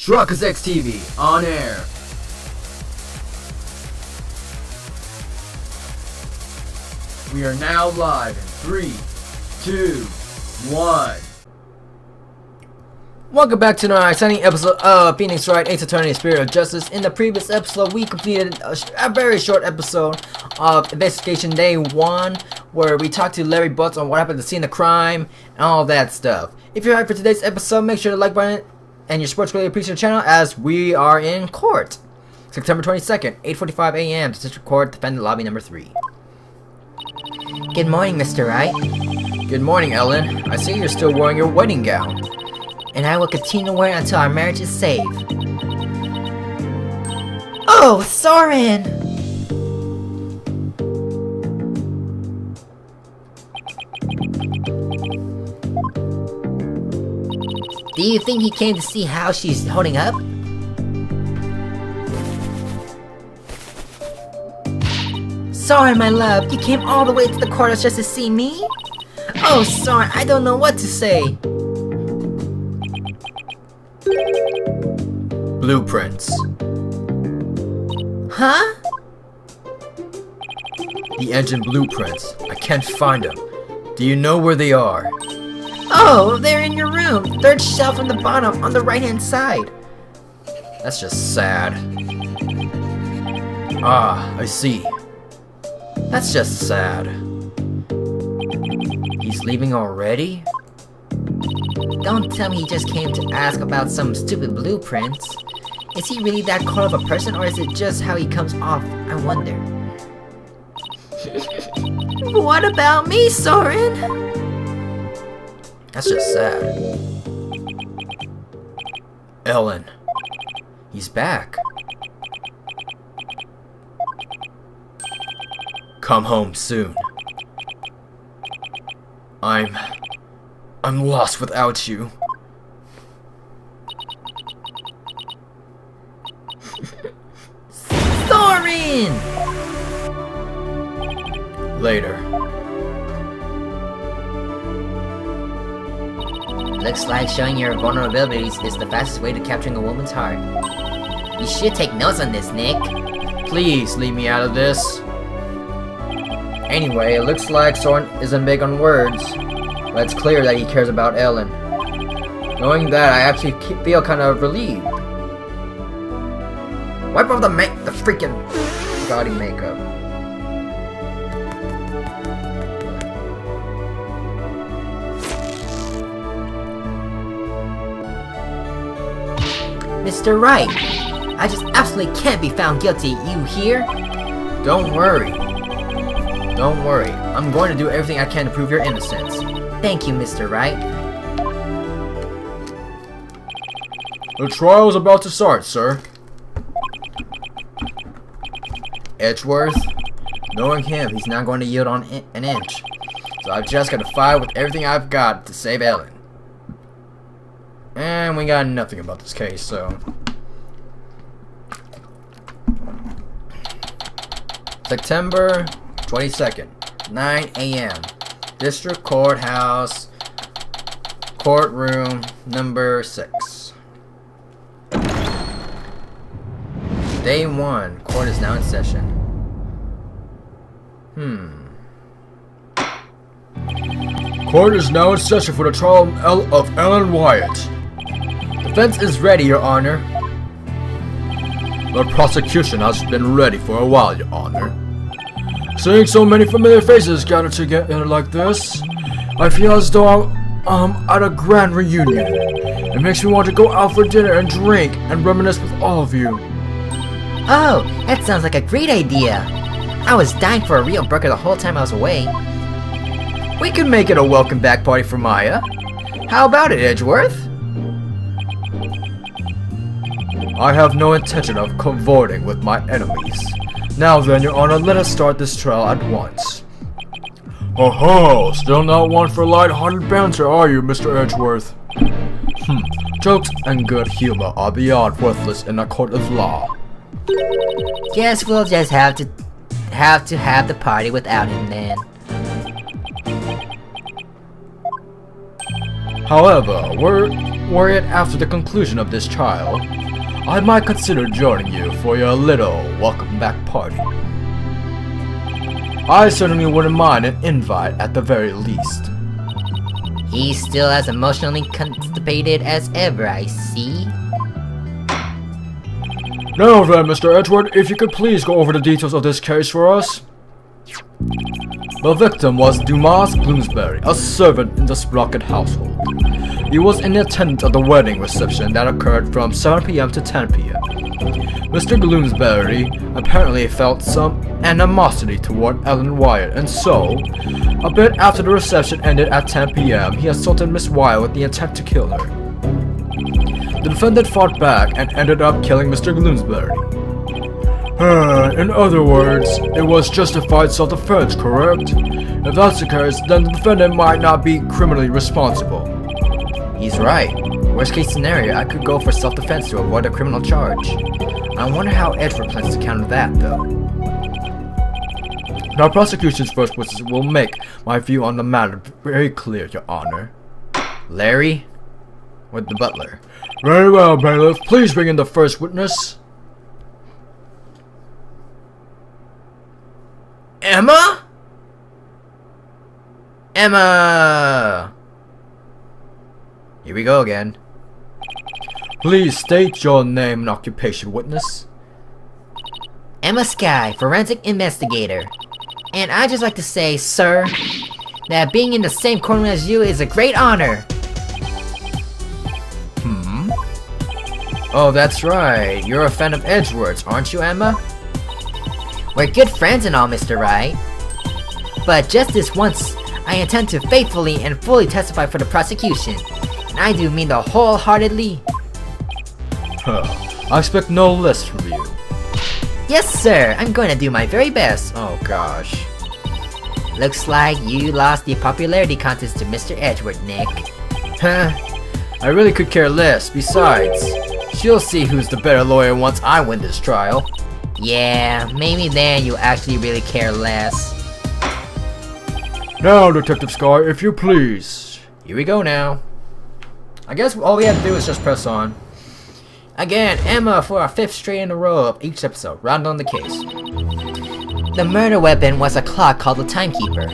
Truckers X TV on air. We are now live in 3, 2, 1. Welcome back to another exciting episode of Phoenix Wright, Ace Attorney, Spirit of Justice. In the previous episode, we completed a very short episode of Investigation Day 1, where we talked to Larry Butts on what happened at the scene of crime and all that stuff. If you're hyped for today's episode, make sure to like button and your sports really appreciate the channel as we are in court. September 22nd, 8:45 a.m. District Court, Defendant Lobby number 3. Good morning, Mr. Wright. Good morning, Ellen. I see you're still wearing your wedding gown. And I will continue to wear it until our marriage is saved. Oh, Soren! Do you think he came to see how she's holding up? Soren, my love, you came all the way to the courthouse just to see me? Oh, Soren, I don't know what to say. Blueprints. Huh? The engine blueprints. I can't find them. Do you know where they are? Oh, they're in your room. Third shelf from the bottom on the right-hand side. That's just sad. Ah, I see. That's just sad. He's leaving already? Don't tell me he just came to ask about some stupid blueprints. Is he really that cold of a person, or is it just how he comes off? I wonder. What about me, Soren? That's just sad. Ellen. He's back. Come home soon. I'm lost without you. Soren! Later. Looks like showing your vulnerabilities is the fastest way to capturing a woman's heart. You should take notes on this, Nick. Please leave me out of this. Anyway, it looks like Soren isn't big on words, but it's clear that he cares about Ellen. Knowing that, I actually feel kind of relieved. Wipe off the freaking gaudy makeup. Mr. Wright, I just absolutely can't be found guilty. You hear? Don't worry. Don't worry. I'm going to do everything I can to prove your innocence. Thank you, Mr. Wright. The trial is about to start, sir. Edgeworth? Knowing him, he's not going to yield on an inch. So I've just got to fight with everything I've got to save Ellen. And we got nothing about this case, so... September 22nd, 9 a.m. District Courthouse, courtroom number 6. Day 1, court is now in session. Court is now in session for the trial of Ellen Wyatt. Defense is ready, Your Honor. The prosecution has been ready for a while, Your Honor. Seeing so many familiar faces gathered together like this, I feel as though I'm at a grand reunion. It makes me want to go out for dinner and drink and reminisce with all of you. Oh, that sounds like a great idea. I was dying for a real burger the whole time I was away. We could make it a welcome back party for Maya. How about it, Edgeworth? I have no intention of cavorting with my enemies. Now then, Your Honor, let us start this trial at once. Oh-ho! Still not one for light-hearted banter, are you, Mr. Edgeworth? Jokes and good humor are beyond worthless in a court of law. Guess we'll just have to have the party without him then. However, Wyatt, after the conclusion of this trial, I might consider joining you for your little welcome back party. I certainly wouldn't mind an invite at the very least. He's still as emotionally constipated as ever, I see. Now then, Mr. Edward, if you could please go over the details of this case for us. The victim was Dumas Bloomsbury, a servant in the Sprocket household. He was in attendance at the wedding reception that occurred from 7 p.m. to 10 p.m. Mr. Bloomsbury apparently felt some animosity toward Ellen Wyatt, and so, a bit after the reception ended at 10 p.m., he assaulted Miss Wyatt with the intent to kill her. The defendant fought back and ended up killing Mr. Bloomsbury. In other words, it was justified self-defense, correct? If that's the case, then the defendant might not be criminally responsible. He's right. Worst case scenario, I could go for self-defense to avoid a criminal charge. I wonder how Edward plans to counter that, though. Now, prosecution's first witness will make my view on the matter very clear, Your Honor. Larry? With the butler. Very well, bailiff. Please bring in the first witness. Emma? Emma! Here we go again. Please state your name and occupation, witness. Emma Sky, forensic investigator. And I'd just like to say, sir, that being in the same courtroom as you is a great honor. Oh, that's right. You're a fan of Edgeworth's, aren't you, Emma? We're good friends and all, Mr. Wright. But just this once, I intend to faithfully and fully testify for the prosecution. And I do mean the wholeheartedly. I expect no less from you. Yes, sir. I'm going to do my very best. Oh, gosh. Looks like you lost the popularity contest to Mr. Edgeworth, Nick. I really could care less. Besides, she'll see who's the better lawyer once I win this trial. Yeah, maybe then you actually really care less. Now, Detective Sky, if you please. Here we go now. I guess all we have to do is just press on. Again, Emma for our 5th straight in a row of each episode. Round on the case. The murder weapon was a clock called the timekeeper.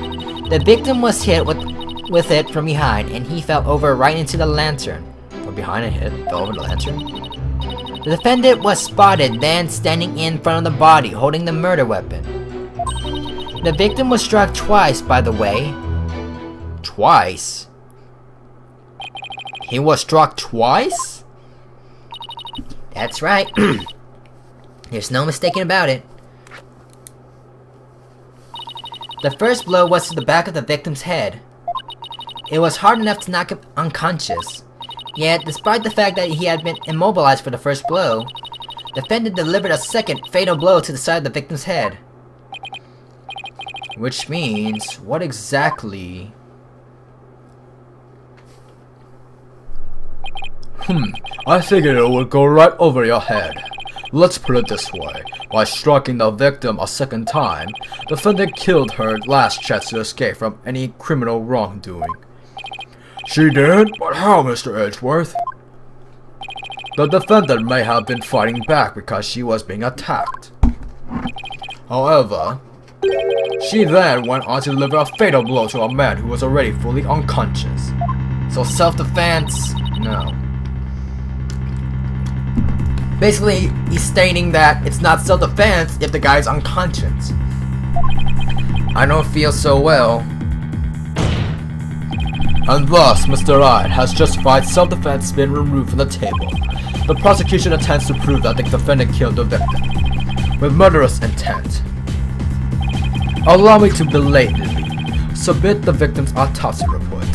The victim was hit with it from behind, and he fell over right into the lantern. From behind and hit, fell over the lantern? The defendant was spotted then standing in front of the body holding the murder weapon. The victim was struck twice, by the way. Twice? He was struck twice? That's right. There's no mistaking about it. The first blow was to the back of the victim's head. It was hard enough to knock him unconscious. Yet, despite the fact that he had been immobilized for the first blow, the defendant delivered a second fatal blow to the side of the victim's head. Which means, what exactly... I figured it would go right over your head. Let's put it this way. By striking the victim a second time, the defendant killed her last chance to escape from any criminal wrongdoing. She did? But how, Mr. Edgeworth? The defendant may have been fighting back because she was being attacked. However, she then went on to deliver a fatal blow to a man who was already fully unconscious. So self-defense? No. Basically, he's stating that it's not self-defense if the guy's unconscious. I don't feel so well. And thus, Mr. Wright has justified self-defense being removed from the table. The prosecution attempts to prove that the defendant killed the victim with murderous intent. Allow me to belatedly submit the victim's autopsy report.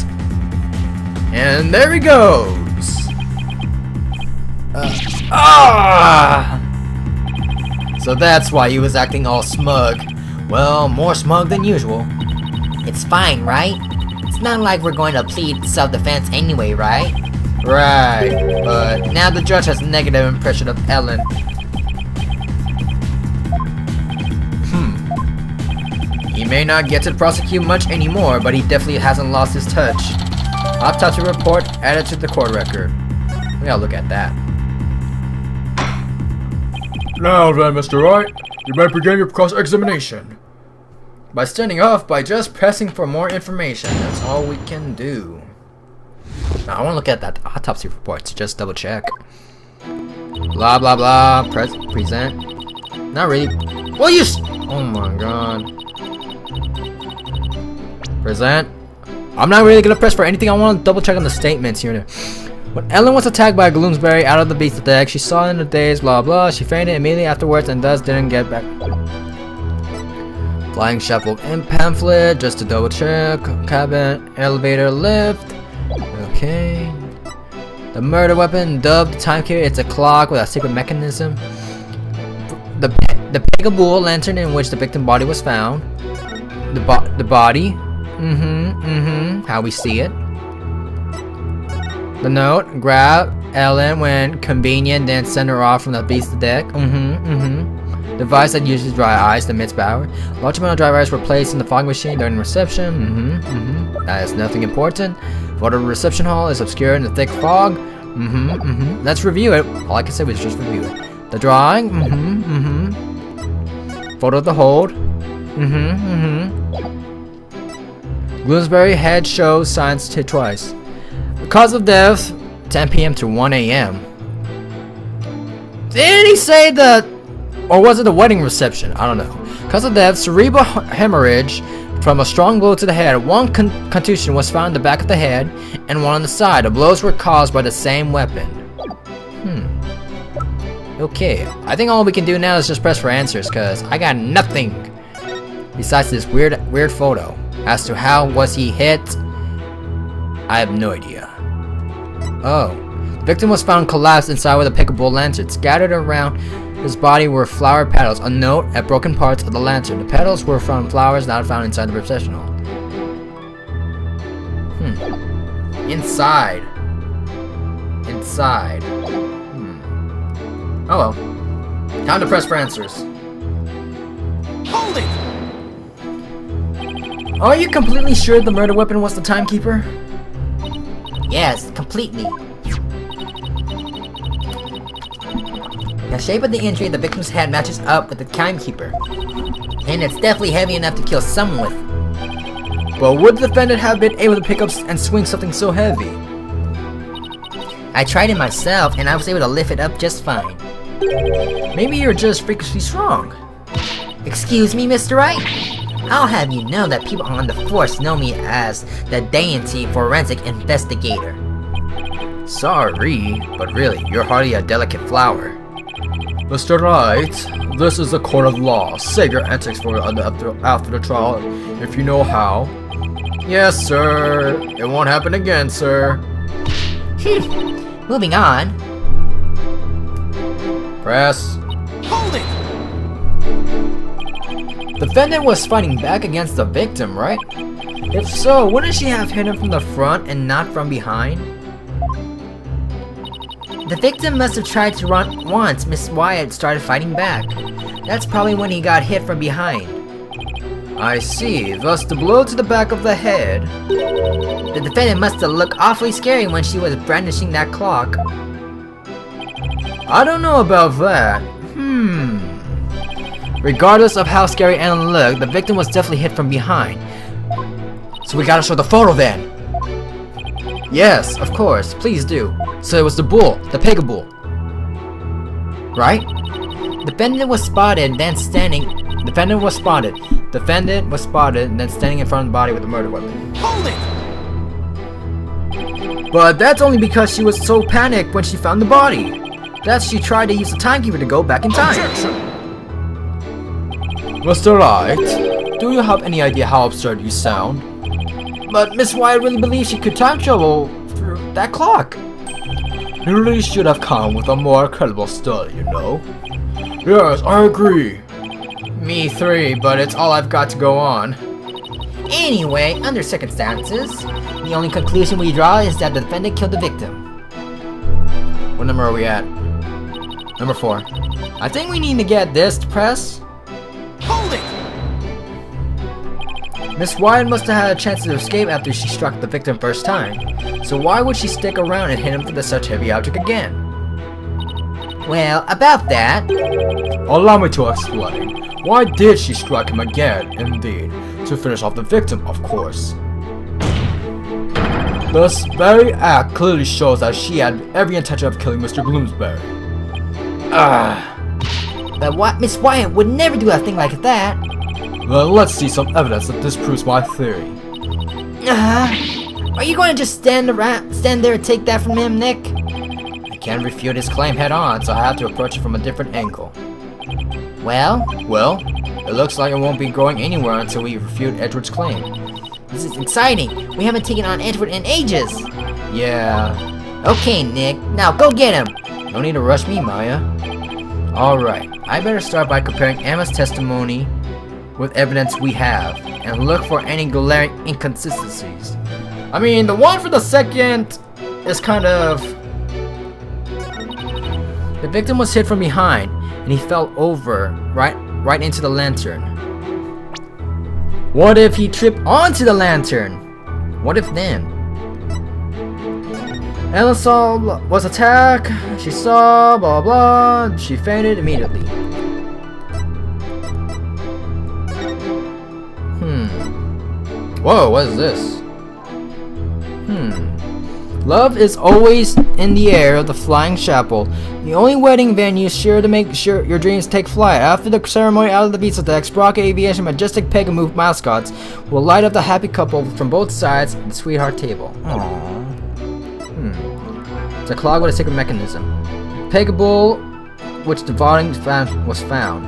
And there he goes! So that's why he was acting all smug. Well, more smug than usual. It's fine, right? It's not like we're going to plead self-defense anyway, right? Right, but now the judge has a negative impression of Ellen. He may not get to prosecute much anymore, but he definitely hasn't lost his touch. Autopsy report added to the court record. We gotta look at that. Now then, Mr. Wright, you may begin your cross-examination. By standing off, by just pressing for more information. That's all we can do. Now, I want to look at that autopsy report to just double check. Blah blah blah. Present. Not really. Well, you. Oh my god. Present. I'm not really gonna press for anything. I want to double check on the statements here. When Ellen was attacked by Gloomsbury out of the beast deck, she saw in the days. Blah blah. She fainted immediately afterwards and thus didn't get back. Flying shuffle and pamphlet just to double check. Cabin, elevator, lift. Okay. The murder weapon, dubbed time carrier. It's a clock with a secret mechanism. The Peekaboo lantern in which the victim body was found. The body. How we see it. The note, grab Ellen when convenient, then send her off from the beast deck. Device that uses dry ice that emits power. Large amount of dry ice were placed in the fog machine during reception. That is nothing important. Photo of the reception hall is obscured in the thick fog. Let's review it. All I can say was just review it. The drawing. Photo of the hold. Bloomsbury head shows signs hit twice. The cause of death, 10 p.m. to 1 a.m. Did he say the... Or was it the wedding reception? I don't know. Cause of death, cerebral hemorrhage from a strong blow to the head. One contusion was found in the back of the head and one on the side. The blows were caused by the same weapon. Okay, I think all we can do now is just press for answers, cause I got nothing besides this weird photo. As to how was he hit, I have no idea. Oh, the victim was found collapsed inside with a Peekaboo lantern. Scattered around his body were flower petals. A note at broken parts of the lantern. The petals were from flowers not found inside the reception hall. Inside. Oh well. Time to press for answers. Hold it! Are you completely sure the murder weapon was the timekeeper? Yes, completely. The shape of the injury in the victim's head matches up with the timekeeper. And it's definitely heavy enough to kill someone with. But would the defendant have been able to pick up and swing something so heavy? I tried it myself and I was able to lift it up just fine. Maybe you're just freakishly strong. Excuse me, Mr. Wright? I'll have you know that people on the force know me as the Deity Forensic Investigator. Sorry, but really, you're hardly a delicate flower. Mr. Wright, this is a court of law. Save your antics for after the trial, if you know how. Yes, sir. It won't happen again, sir. Moving on. Press. Hold it! Defendant was fighting back against the victim, right? If so, wouldn't she have hit him from the front and not from behind? The victim must have tried to run once Miss Wyatt started fighting back. That's probably when he got hit from behind. I see, thus the blow to the back of the head. The defendant must have looked awfully scary when she was brandishing that clock. I don't know about that. Regardless of how scary Ellen looked, the victim was definitely hit from behind. So we gotta show the photo then. Yes, of course, please do. So it was the bull, the Peekaboo. Right? Defendant was spotted, then standing. Defendant was spotted, and then standing in front of the body with the murder weapon. Hold it! But that's only because she was so panicked when she found the body. That's she tried to use the timekeeper to go back in time. Objection! Mr. Wright, Do you have any idea how absurd you sound? But Miss Wyatt really believes she could time travel through that clock. you really should have come with a more credible story, you know. Yes, I agree. Me three, but it's all I've got to go on. Anyway, under circumstances, the only conclusion we draw is that the defendant killed the victim. What number are we at? Number 4. I think we need to get this to press. Hold it! Miss Wyatt must have had a chance to escape after she struck the victim first time. So why would she stick around and hit him with such heavy object again? Well, about that, Allow me to explain. Why did she strike him again? Indeed, to finish off the victim, of course. This very act clearly shows that she had every intention of killing Mr. Bloomsbury. but what Miss Wyatt would never do a thing like that. Then let's see some evidence that disproves my theory. Are you going to just stand there and take that from him, Nick? I can't refute his claim head on, so I have to approach it from a different angle. Well, Well, it looks like it won't be going anywhere until we refute Edward's claim. this is exciting. We haven't taken on Edward in ages. Yeah, Okay, Nick, now go get him. no need to rush me, Maya. Alright, I better start by comparing Emma's testimony with evidence we have, and look for any glaring inconsistencies. I mean, the one for the second is kind of... The victim was hit from behind, and he fell over right into the lantern. What if he tripped onto the lantern? What if then? Ellen saw was attacked. She saw blah blah blah. She fainted immediately. Whoa, what is this? Love is always in the air of the Flying Chapel, the only wedding venue sure to make sure your dreams take flight. After the ceremony out of the Visa Deck, Sprocket Aviation Majestic Peg and Move mascots will light up the happy couple from both sides of the sweetheart table. Aww. It's a clog with a secret mechanism. Pegable, which the volume was found.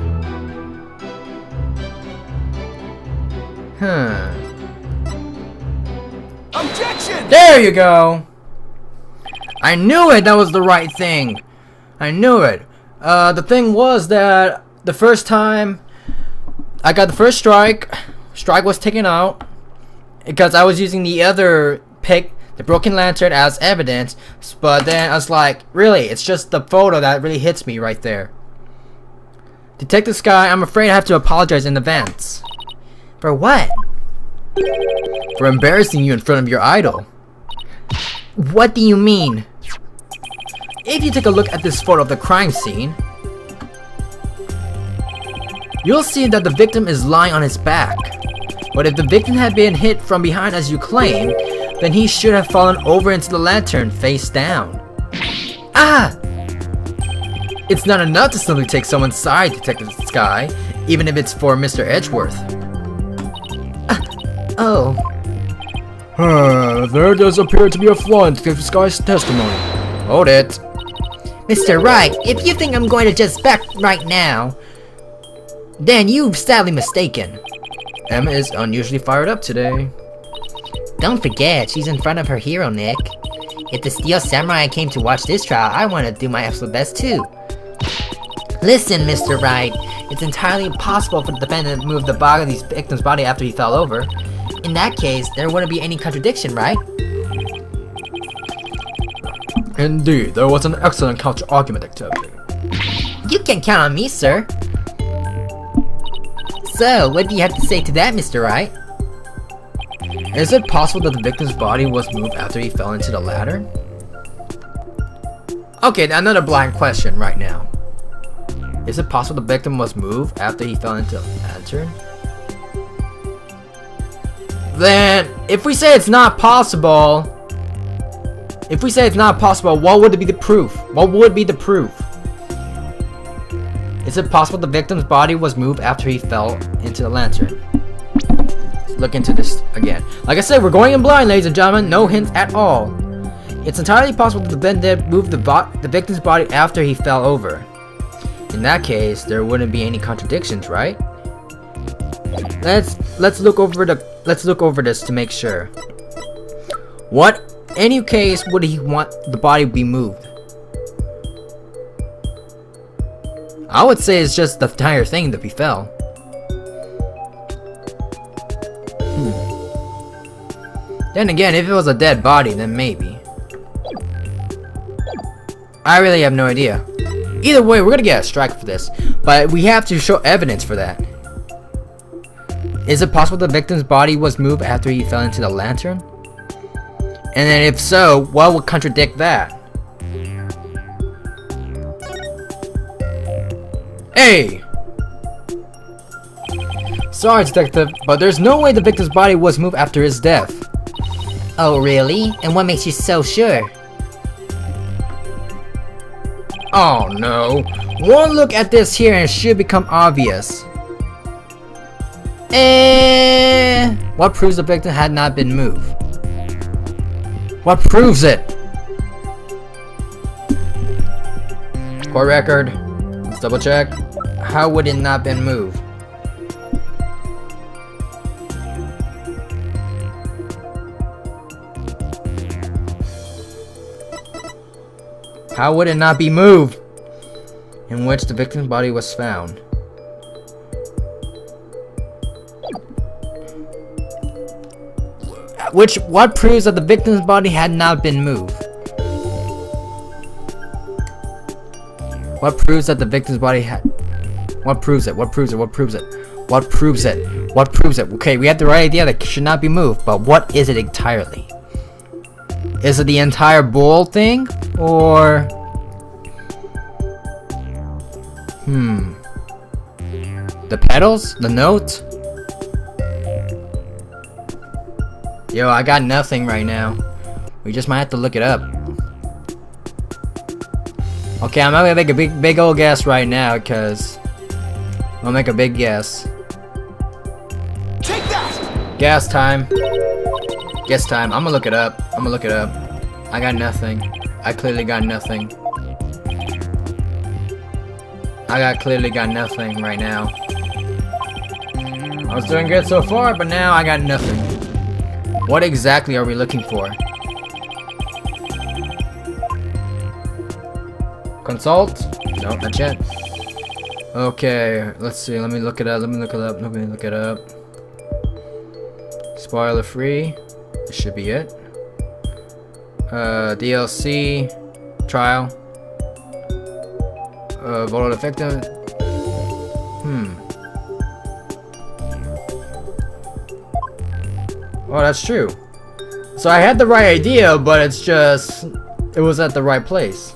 Objection! There you go! I knew it! That was the right thing! I knew it! The thing was that the first time I got the first strike was taken out because I was using the other pick, the broken lantern, as evidence, but then I was like, really, it's just the photo that really hits me right there. Detective Sky, I'm afraid I have to apologize in advance. For what? For embarrassing you in front of your idol. What do you mean? If you take a look at this photo of the crime scene, you'll see that the victim is lying on his back. But if the victim had been hit from behind as you claim, then he should have fallen over into the lantern face down. Ah! It's not enough to simply take someone's side, Detective Sky, even if it's for Mr. Edgeworth. Oh. There does appear to be a flaw in Detective Sky's testimony. Hold it. Mr. Wright, if you think I'm going to just back right now, then you've sadly mistaken. Emma is unusually fired up today. Don't forget, she's in front of her hero, Nick. If the Steel Samurai came to watch this trial, I want to do my absolute best too. Listen, Mr. Wright, it's entirely impossible for the defendant to move the body of the victim's body after he fell over. In that case, there wouldn't be any contradiction, right? Indeed, there was an excellent counter-argument activity. You can count on me, sir. So, what do you have to say to that, Mr. Wright? Is it possible that the victim's body was moved after he fell into the ladder? Okay, another blind question right now. Is it possible the victim was moved after he fell into the lantern? Then, if we say it's not possible, what would be the proof? What would be the proof? Is it possible the victim's body was moved after he fell into the lantern? Let's look into this again. Like I said, we're going in blind, ladies and gentlemen. No hints at all. It's entirely possible that the defendant moved the victim's body after he fell over. In that case, there wouldn't be any contradictions, right? Let's look over this to make sure. What any case would he want the body to be moved? I would say it's just the entire thing that he fell. Then again, if it was a dead body, then maybe. I really have no idea. Either way, we're gonna get a strike for this, but we have to show evidence for that. Is it possible the victim's body was moved after he fell into the lantern? And then if so, what would contradict that? Hey! Sorry, detective, but there's no way the victim's body was moved after his death. Oh, really? And what makes you so sure? Oh no. One look at this here and it should become obvious. What proves the victim had not been moved? What proves it? Court record. Let's double check. How would it not been moved? How would it not be moved? In which the victim's body was found. What proves that the victim's body had not been moved? What proves that the victim's body had... What proves it? What proves it? What proves it? What proves it? What proves it? Okay, we have the right idea that it should not be moved, but what is it entirely? Is it the entire bull thing? Or... The pedals? The notes? Yo, I got nothing right now. We just might have to look it up. Okay, I'm gonna make a big old guess right now, because I'll make a big guess. Take that! Guess time. Guess time. I'm gonna look it up. I'm gonna look it up. I got nothing. I clearly got nothing. Clearly got nothing right now. I was doing good so far, but now I got nothing. What exactly are we looking for? Consult? No, not yet. Okay, let's see. Let me look it up. Let me look it up. Spoiler free. This should be it. DLC. Trial. Vote of the victim. Oh, that's true. So I had the right idea, but it's just... It was at the right place.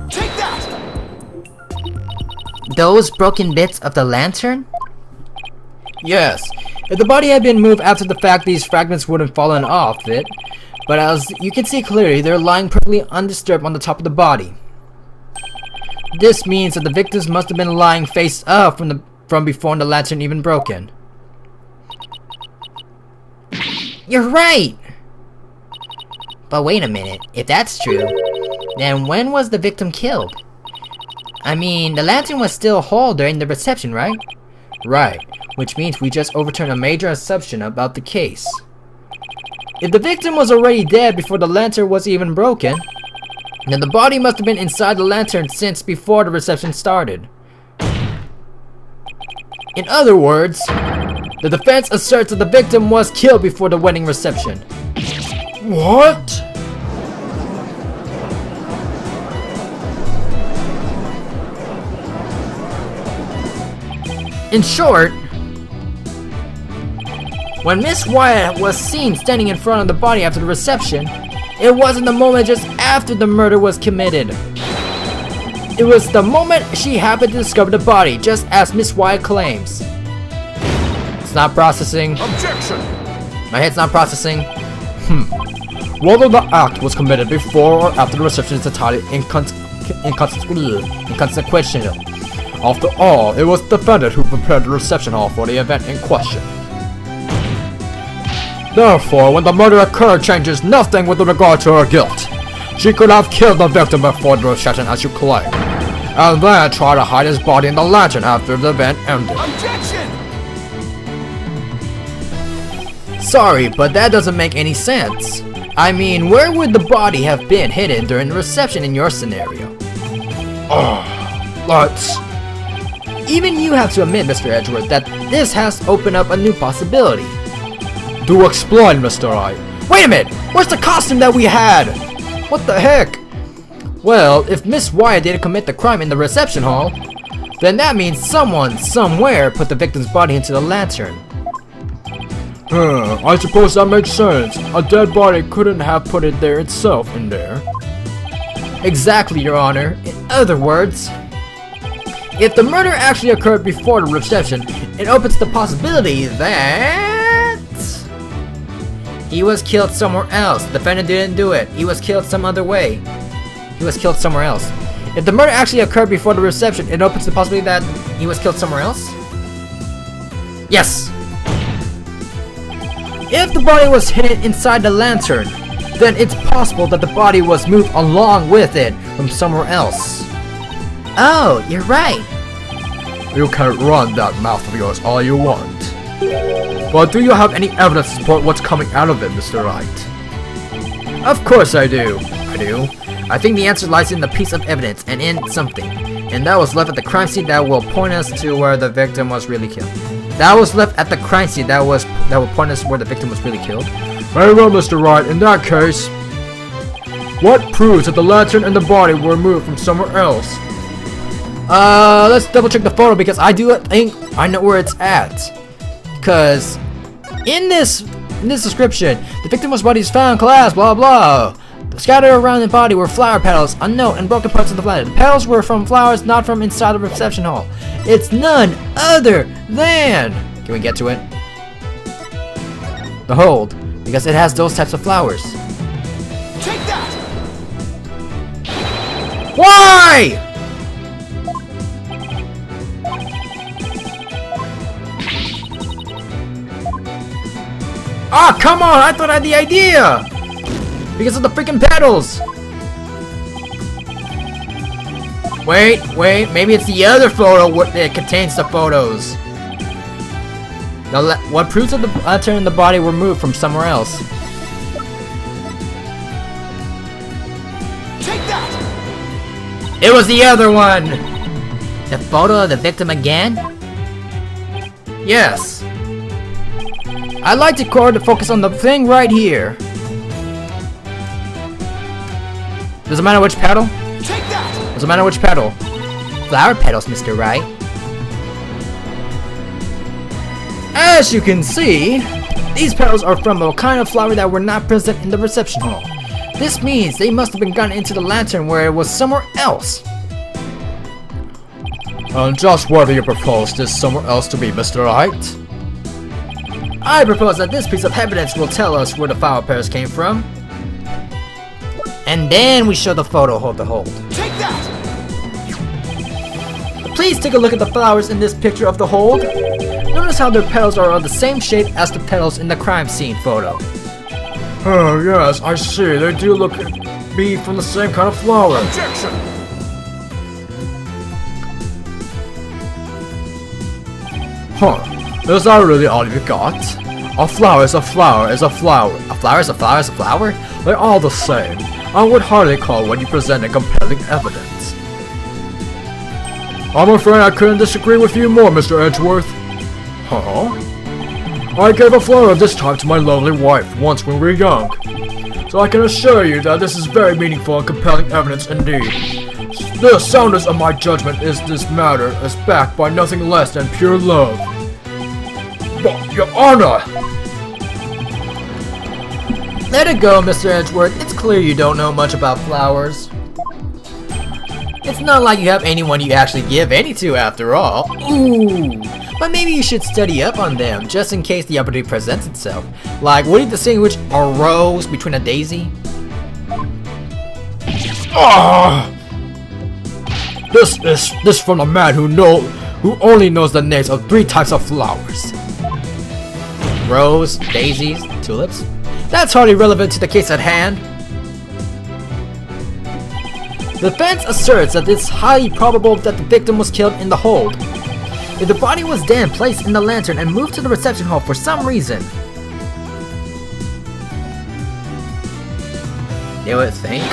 Take that! Those broken bits of the lantern? Yes. If the body had been moved after the fact, these fragments would have fallen off it. But as you can see clearly, they're lying perfectly undisturbed on the top of the body. This means that the victims must have been lying face up from before the lantern even broken. You're right! But wait a minute, if that's true, then when was the victim killed? I mean, the lantern was still whole during the reception, right? Right, which means we just overturned a major assumption about the case. If the victim was already dead before the lantern was even broken, then the body must have been inside the lantern since before the reception started. In other words, the defense asserts that the victim was killed before the wedding reception. What? In short, when Miss Wyatt was seen standing in front of the body after the reception, it wasn't the moment just after the murder was committed. It was the moment she happened to discover the body, just as Miss Wyatt claims. It's not processing. Objection! My head's not processing. Whether the act was committed before or after the reception is entirely inconsequential. After all, it was the defendant who prepared the reception hall for the event in question. Therefore, when the murder occurred, changes nothing with regard to her guilt. She could have killed the victim before the reception as you claim, and then try to hide his body in the lantern after the event ended. Objection! Sorry, but that doesn't make any sense. I mean, where would the body have been hidden during the reception in your scenario? Let's... Even you have to admit, Mr. Edgeworth, that this has opened up a new possibility. Do explain, Mr. I. Wait a minute! Where's the costume that we had? What the heck? Well, if Miss Wyatt didn't commit the crime in the reception hall, then that means someone, somewhere, put the victim's body into the lantern. I suppose that makes sense. A dead body couldn't have put it there itself in there. Exactly, Your Honor. In other words, if the murder actually occurred before the reception, it opens the possibility that he was killed somewhere else. The defendant didn't do it. He was killed some other way. He was killed somewhere else. If the murder actually occurred before the reception, it opens the possibility that he was killed somewhere else? Yes! If the body was hidden inside the lantern, then it's possible that the body was moved along with it from somewhere else. Oh, you're right. You can run that mouth of yours all you want. But do you have any evidence to support what's coming out of it, Mr. Wright? Of course I do. I think the answer lies in the piece of evidence and in something. And that was left at the crime scene that will point us to where the victim was really killed. That was left at the crime scene that will point us where the victim was really killed. Very well, Mr. Wright. In that case, what proves that the lantern and the body were moved from somewhere else? Let's double check the photo because I do think I know where it's at. Because in this description, the victim's body is found, class, blah blah. Scattered around the body were flower petals, unknown, and broken parts of the flower. The petals were from flowers, not from inside the reception hall. It's none other than... Can we get to it? The hold, because it has those types of flowers. Take that! Why? Ah, come on! I thought I had the idea! Because of the freaking petals! Wait, maybe it's the other photo that contains the photos. What proves that the lantern and the body were moved from somewhere else? Take that! It was the other one! The photo of the victim again? Yes. I'd like to focus on the thing right here. Doesn't matter which petal? Take that! Doesn't matter which petal. Flower petals, Mr. Wright. As you can see, these petals are from a kind of flower that were not present in the reception hall. This means they must have been gotten into the lantern where it was somewhere else. And just where do you propose this somewhere else to be, Mr. Wright? I propose that this piece of evidence will tell us where the flower petals came from. And then we show the photo of the hold. Take that! Please take a look at the flowers in this picture of the hold. Notice how their petals are of the same shape as the petals in the crime scene photo. Oh, yes, I see. They do look to be from the same kind of flower. Objection! Huh. Is that really all you got? A flower is a flower is a flower. A flower is a flower is a flower? They're all the same. I would hardly call when you present a compelling evidence. I'm afraid I couldn't disagree with you more, Mr. Edgeworth. Huh? I gave a flower of this type to my lovely wife once when we were young. So I can assure you that this is very meaningful and compelling evidence indeed. The soundness of my judgment is this matter is backed by nothing less than pure love. But, Your Honor! Let it go, Mr. Edgeworth. It's clear you don't know much about flowers. It's not like you have anyone you actually give any to after all. Ooh! But maybe you should study up on them, just in case the opportunity presents itself. Like, would you distinguish a rose between a daisy? Ah! This from a man who only knows the names of 3 types of flowers. Rose, daisies, tulips? That's hardly relevant to the case at hand. The defense asserts that it's highly probable that the victim was killed in the hold. If the body was then placed in the lantern and moved to the reception hall for some reason, they would think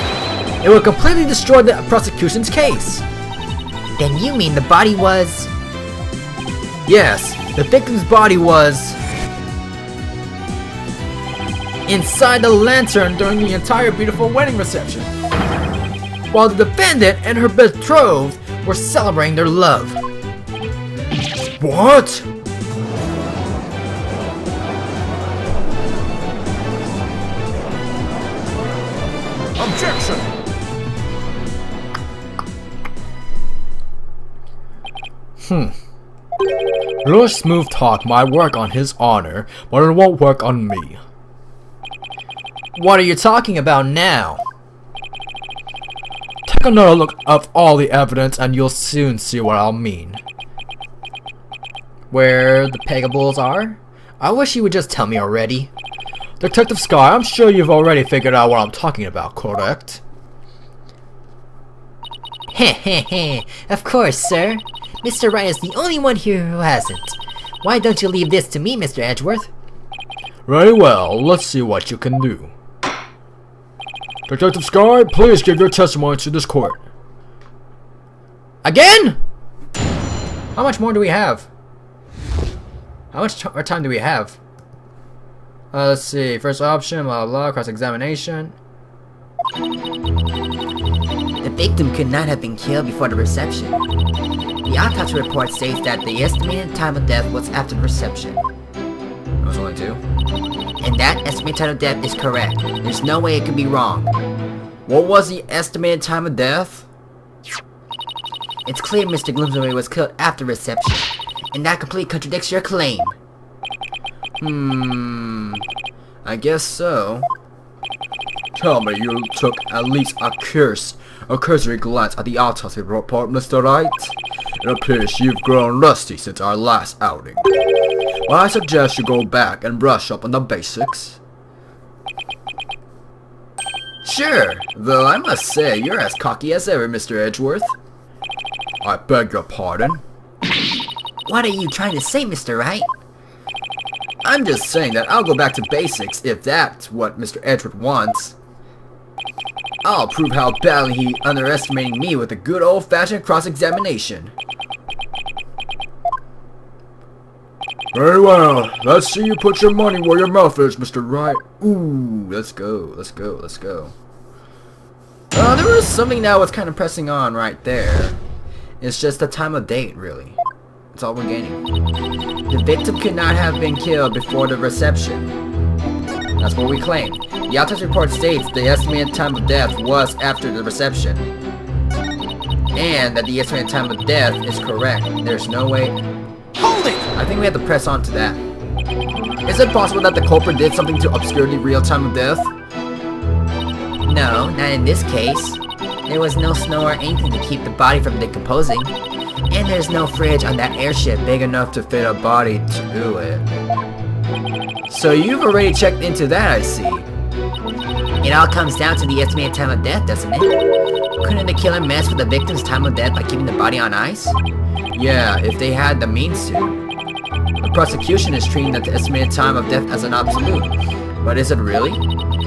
it would completely destroy the prosecution's case. Then you mean the body was... Yes, the victim's body was inside the lantern during the entire beautiful wedding reception, while the defendant and her betrothed were celebrating their love. What? Objection! Lewis' smooth talk might work on his honor, but it won't work on me. What are you talking about now? Take another look at all the evidence and you'll soon see what I'll mean. Where the pegables are? I wish you would just tell me already. Detective Sky, I'm sure you've already figured out what I'm talking about, correct? Heh heh heh. Of course, sir. Mr. Wright is the only one here who hasn't. Why don't you leave this to me, Mr. Edgeworth? Very well, let's see what you can do. Detective Sky, please give your testimony to this court. Again? How much more do we have? How much time do we have? Let's see. First option, blah blah, cross-examination. The victim could not have been killed before the reception. The autopsy report states that the estimated time of death was after the reception. It was only 2. And that estimated time of death is correct. There's no way it could be wrong. What was the estimated time of death? It's clear Mr. Gloomsbury was killed after reception, and that completely contradicts your claim. I guess so. Tell me you took at least a cursory glance at the autopsy report, Mr. Wright. It appears you've grown rusty since our last outing. Well, I suggest you go back and brush up on the basics. Sure, though I must say you're as cocky as ever, Mr. Edgeworth. I beg your pardon? What are you trying to say, Mr. Wright? I'm just saying that I'll go back to basics if that's what Mr. Edgeworth wants. I'll prove how badly he underestimating me with a good old-fashioned cross-examination. Very well. Let's see you put your money where your mouth is, Mr. Wright. Ooh, let's go. There was something that was kind of pressing on right there. It's just the time of date, really. That's all we're gaining. The victim could not have been killed before the reception. That's what we claim. The autopsy report states the estimated time of death was after the reception. And that the estimated time of death is correct. There's no way... Hold it! I think we have to press on to that. Is it possible that the culprit did something to obscure the real time of death? No, not in this case. There was no snow or anything to keep the body from decomposing. And there's no fridge on that airship big enough to fit a body to it. So you've already checked into that, I see. It all comes down to the estimated time of death, doesn't it? Couldn't the killer mess with the victim's time of death by keeping the body on ice? Yeah, if they had the means to. The prosecution is treating the estimated time of death as an absolute. But is it really?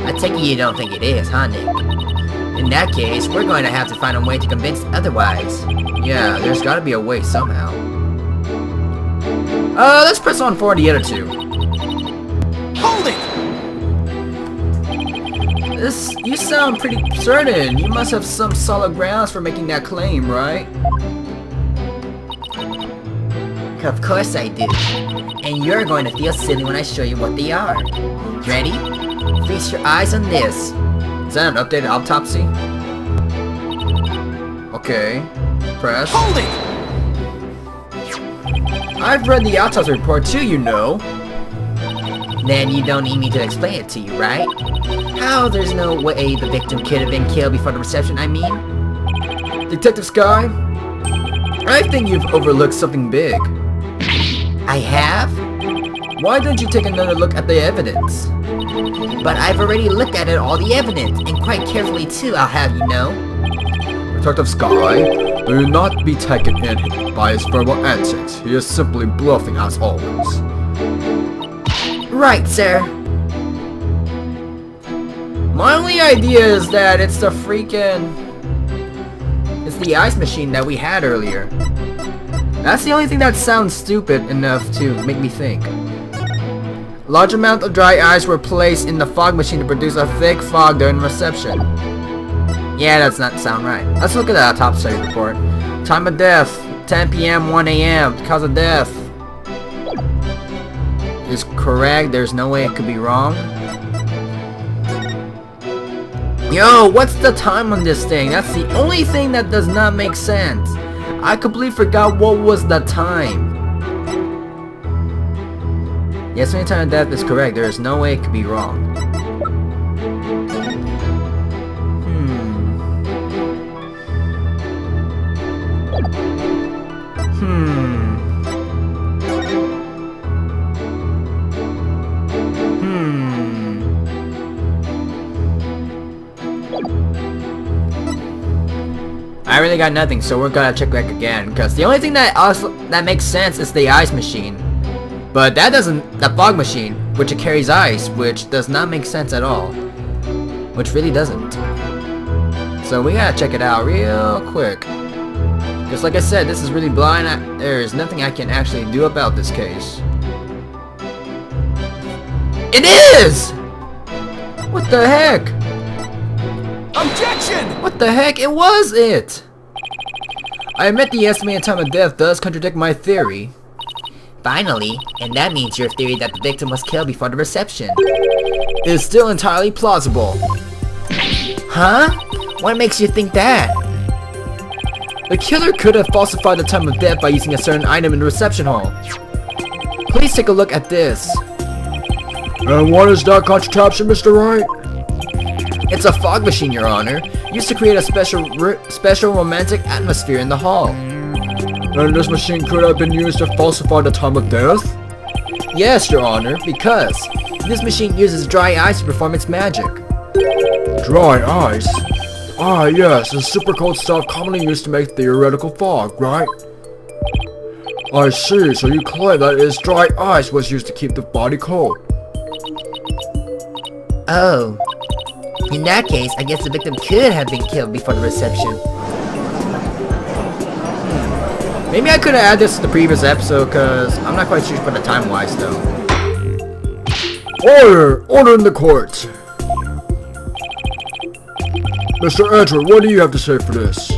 I take it you don't think it is, huh, Nick? In that case, we're going to have to find a way to convince otherwise. Yeah, there's gotta be a way somehow. Let's press on for the other two. Hold it! You sound pretty certain. You must have some solid grounds for making that claim, right? Of course I do. And you're going to feel silly when I show you what they are. Ready? Feast your eyes on this. Is that an updated autopsy? Okay. Press. Hold it! I've read the autopsy report too, you know. Then you don't need me to explain it to you, right? How there's no way the victim could have been killed before the reception, I mean? Detective Sky, I think you've overlooked something big. I have? Why don't you take another look at the evidence? But I've already looked at all the evidence, and quite carefully too, I'll have you know. Detective Sky, do not be taken in by his verbal antics. He is simply bluffing as always. Right, sir. My only idea is that it's the ice machine that we had earlier. That's the only thing that sounds stupid enough to make me think. Large amount of dry ice were placed in the fog machine to produce a thick fog during reception. Yeah, that's not sound right. Let's look at the autopsy report. Time of death, 10 p.m., 1 a.m. Cause of death is correct. There's no way it could be wrong. Yo, what's the time on this thing? That's the only thing that does not make sense. I completely forgot what was the time. The estimated time of death is correct. There is no way it could be wrong. I really got nothing, so we're gonna check back again. Because the only thing that makes sense is the ice machine. But that doesn't, the fog machine, which it carries ice, which does not make sense at all. Which really doesn't. So we gotta check it out real quick. Just like I said, this is really blind. There is nothing I can actually do about this case. It is! What the heck? Objection! What the heck? It was it! I admit the estimated time of death does contradict my theory. Finally, and that means your theory that the victim was killed before the reception. It is still entirely plausible. Huh? What makes you think that? The killer could have falsified the time of death by using a certain item in the reception hall. Please take a look at this. And what is that contraption, Mr. Wright? It's a fog machine, Your Honor, used to create a special romantic atmosphere in the hall. And this machine could have been used to falsify the time of death? Yes, Your Honor, because this machine uses dry ice to perform its magic. Dry ice? Ah, yes, the super cold stuff commonly used to make theoretical fog, right? I see, so you claim that its dry ice was used to keep the body cold. Oh. In that case, I guess the victim could have been killed before the reception. Maybe I could have added this to the previous episode, because I'm not quite sure for the time-wise, though. Order! Order in the court! Mr. Edward, what do you have to say for this?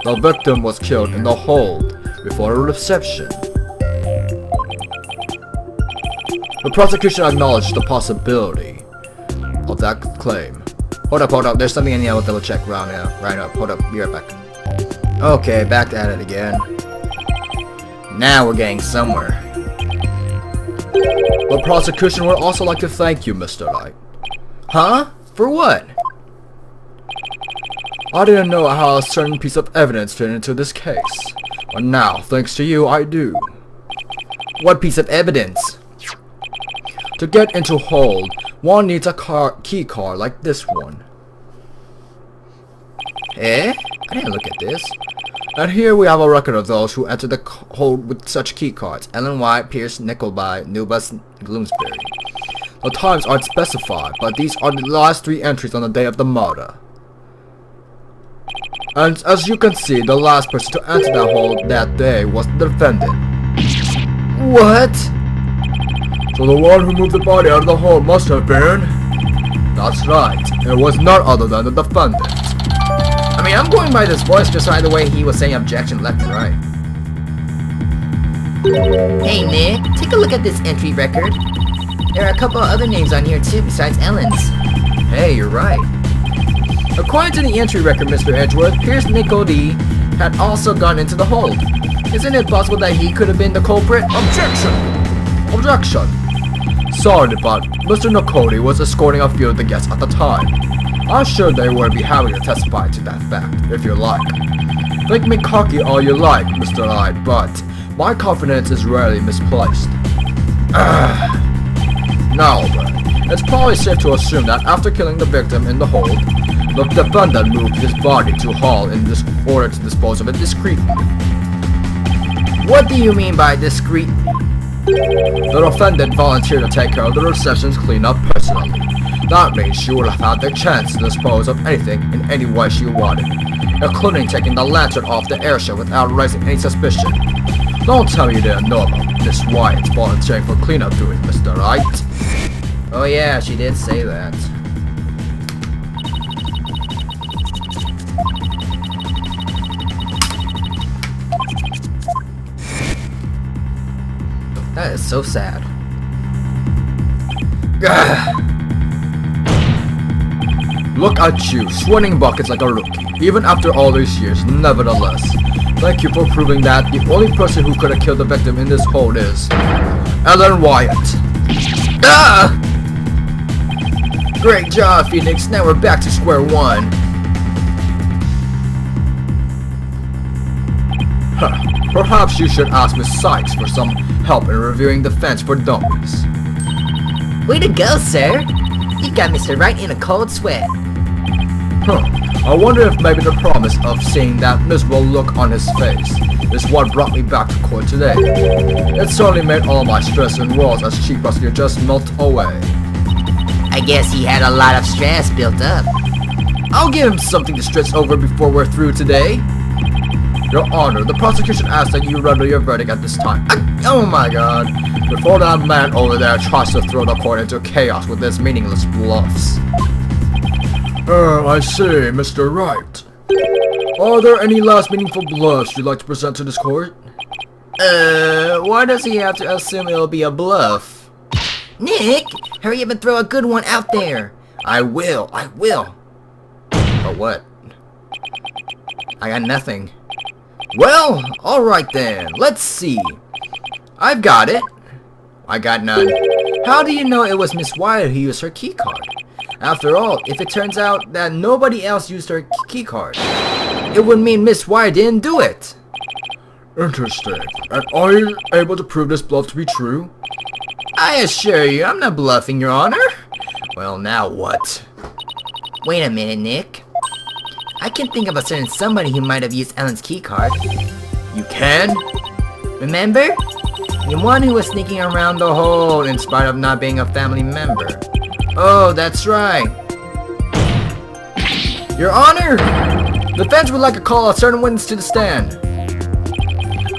The victim was killed in the hold before the reception. The prosecution acknowledged the possibility of that claim. Hold up, there's something in here I'll double check right up, hold up, be right back. Okay, back at it again. Now we're getting somewhere. The prosecution would also like to thank you, Mr. Wright. Huh? For what? I didn't know how a certain piece of evidence fit into this case. But now, thanks to you, I do. What piece of evidence? To get into hold, one needs a key card like this one. Eh? I didn't look at this. And here we have a record of those who entered the hold with such key cards. Ellen White, Pierce, Nickelby, Nubus, Gloomsbury. The times aren't specified, but these are the last 3 entries on the day of the murder. And as you can see, the last person to enter that hold that day was the defendant. What? So the one who moved the body out of the hold must have been... That's right, it was none other than the defendant. I mean, I'm going by this voice just by the way he was saying objection left and right. Hey Nick, take a look at this entry record. There are a couple of other names on here too besides Ellen's. Hey, you're right. According to the entry record, Mr. Edgeworth, Pierce Nicody had also gone into the hold. Isn't it possible that he could have been the culprit? Objection! Objection! Sorry, but Mr. Nicody was escorting a few of the guests at the time. I'm sure they would be happy to testify to that fact, if you like. Think me cocky all you like, Mr. Wright, but my confidence is rarely misplaced. Now then, it's probably safe to assume that after killing the victim in the hold, the defendant moved his body to Hall in order to dispose of it discreetly. What do you mean by discreetly? The defendant volunteered to take care of the reception's cleanup personally. That means she would have had the chance to dispose of anything in any way she wanted, including taking the lantern off the airship without raising any suspicion. Don't tell me you didn't know about Miss Wyatt's volunteering for cleanup duty, Mr. Wright. Oh yeah, she did say that. That is so sad. Look at you, sweating buckets like a rookie, even after all these years, nevertheless. Thank you for proving that the only person who could have killed the victim in this hole is Ellen Wyatt. Ah! Great job, Phoenix. Now we're back to square one. Huh. Perhaps you should ask Miss Sykes for some help in reviewing the fence for dummies. Way to go, sir! You got Mr. Wright in a cold sweat. Huh. I wonder if maybe the promise of seeing that miserable look on his face is what brought me back to court today. It certainly made all my stress and woes as cheap as you just melt away. I guess he had a lot of stress built up. I'll give him something to stress over before we're through today. Your Honor, the prosecution asks that you render your verdict at this time. Oh my god. Before that man over there tries to throw the court into chaos with his meaningless bluffs. I see, Mr. Wright. Are there any last meaningful bluffs you'd like to present to this court? Why does he have to assume it'll be a bluff? Nick, hurry up and throw a good one out there. I will. But what? I got nothing. Well, alright then. Let's see. I've got it. I got none. How do you know it was Miss Wyatt who used her keycard? After all, if it turns out that nobody else used her keycard, it would mean Miss Wyatt didn't do it. Interesting. And are you able to prove this bluff to be true? I assure you, I'm not bluffing, Your Honor. Well, now what? Wait a minute, Nick. I can think of a certain somebody who might have used Ellen's keycard. You can? Remember? The one who was sneaking around the hole in spite of not being a family member. Oh, that's right. Your Honor, the defense would like to call a certain witness to the stand.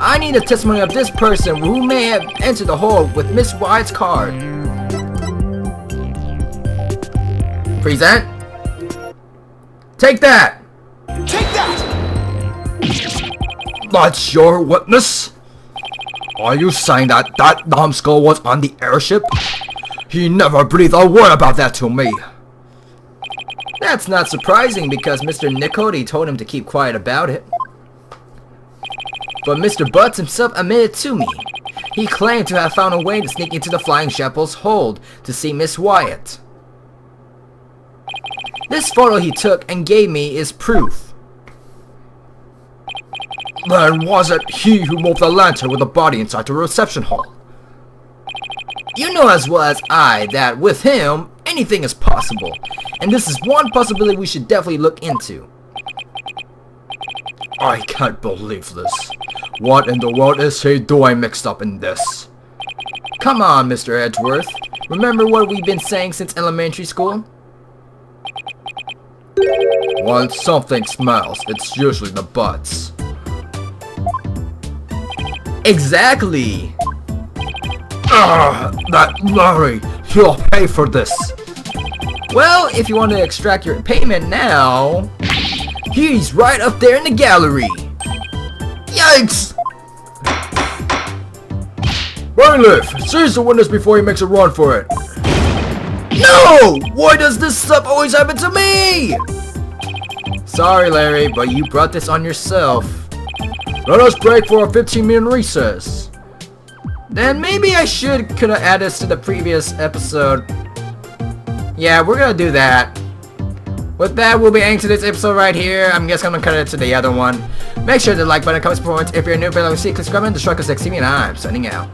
I need a testimony of this person who may have entered the hole with Miss Wyatt's card. Present. Take that. Take that! That's your witness? Are you saying that that numbskull was on the airship? He never breathed a word about that to me. That's not surprising because Mr. Nicody told him to keep quiet about it. But Mr. Butts himself admitted to me. He claimed to have found a way to sneak into the Flying Chapel's hold to see Miss Wyatt. This photo he took and gave me is proof. Then was it he who moved the lantern with the body inside the reception hall? You know as well as I that with him, anything is possible. And this is one possibility we should definitely look into. I can't believe this. What in the world is he doing mixed up in this? Come on, Mr. Edgeworth. Remember what we've been saying since elementary school? When something smells, it's usually the butts. Exactly! That Larry, he'll pay for this. Well, if you want to extract your payment now, he's right up there in the gallery. Yikes! Bailiff, seize the witness before he makes a run for it. No! Why does this stuff always happen to me? Sorry, Larry, but you brought this on yourself. Let us break for a 15-minute recess. Then maybe I could have added this to the previous episode. Yeah, we're gonna do that. With that, we'll be ending today's episode right here. I'm just gonna cut it to the other one. Make sure to like button, comment, support. If you're new, please click subscribe and subscribe to TV, and I'm signing out.